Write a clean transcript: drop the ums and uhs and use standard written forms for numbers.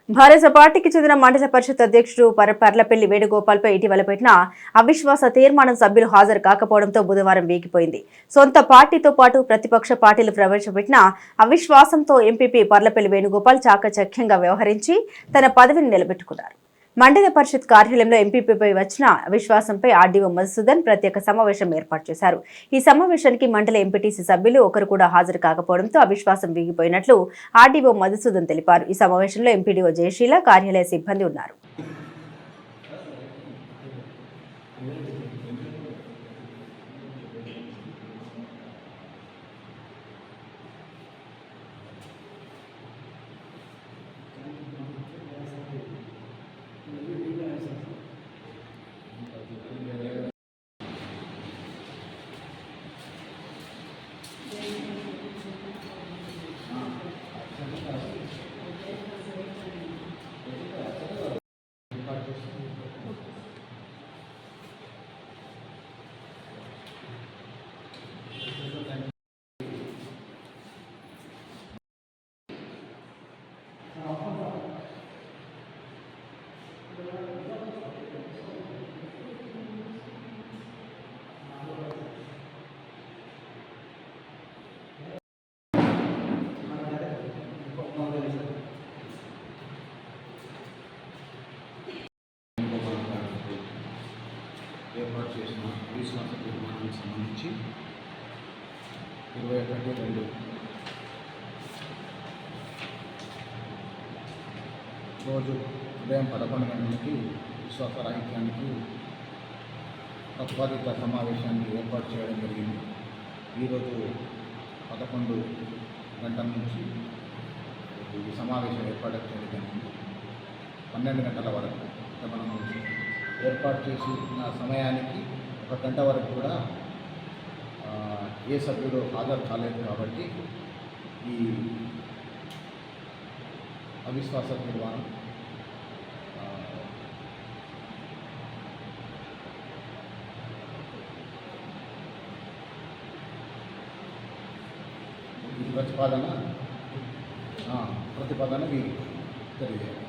భారత పార్టీకి చెందిన మండల పరిషత్ అధ్యక్షుడు పర్లపల్లి వేణుగోపాల్పై ఇటీవల పెట్టిన అవిశ్వాస తీర్మానం సభ్యులు హాజరు కాకపోవడంతో బుధవారం వీగిపోయింది. సొంత పార్టీతో పాటు ప్రతిపక్ష పార్టీలు ప్రవేశపెట్టిన అవిశ్వాసంతో ఎంపీపీ పర్లపల్లి వేణుగోపాల్ చాకచక్యంగా వ్యవహరించి తన పదవిని నిలబెట్టుకున్నారు. మండల పరిషత్ కార్యాలయంలో ఎంపీపీపై వచ్చిన అవిశ్వాసంపై ఆర్డీఓ మధుసూదన్ ప్రత్యేక సమావేశం ఏర్పాటు చేశారు. ఈ సమావేశానికి మండల ఎంపీటీసీ సభ్యులు ఒకరు కూడా హాజరు కాకపోవడంతో అవిశ్వాసం వీగిపోయినట్లు ఆర్డీఓ మధుసూదన్ తెలిపారు. ఈ సమావేశంలో ఎంపీడీఓ జయశీల, కార్యాలయ సిబ్బంది ఉన్నారు. ఏర్పాటు చేసిన అవిశ్వాస తీర్మానానికి సంబంధించి 21-2 రోజు ఉదయం 11 గంటలకి విశ్వాసరాహిత్యానికి ప్రతిపాదిత సమావేశాన్ని ఏర్పాటు చేయడం జరిగింది. ఈరోజు 11 గంటల నుంచి ఈ సమావేశం ఏర్పాటు చేయడం జరిగింది. 12 గంటల వరకు మనం ఏర్పాటు చేసిన సమయానికి 1 గంట వరకు కూడా ఏ సభ్యుడు హాజరు కాలేదు. కాబట్టి ఈ అవిశ్వాస తీర్మానం ప్రతిపాదన వీరికి తెలియజేయాలి.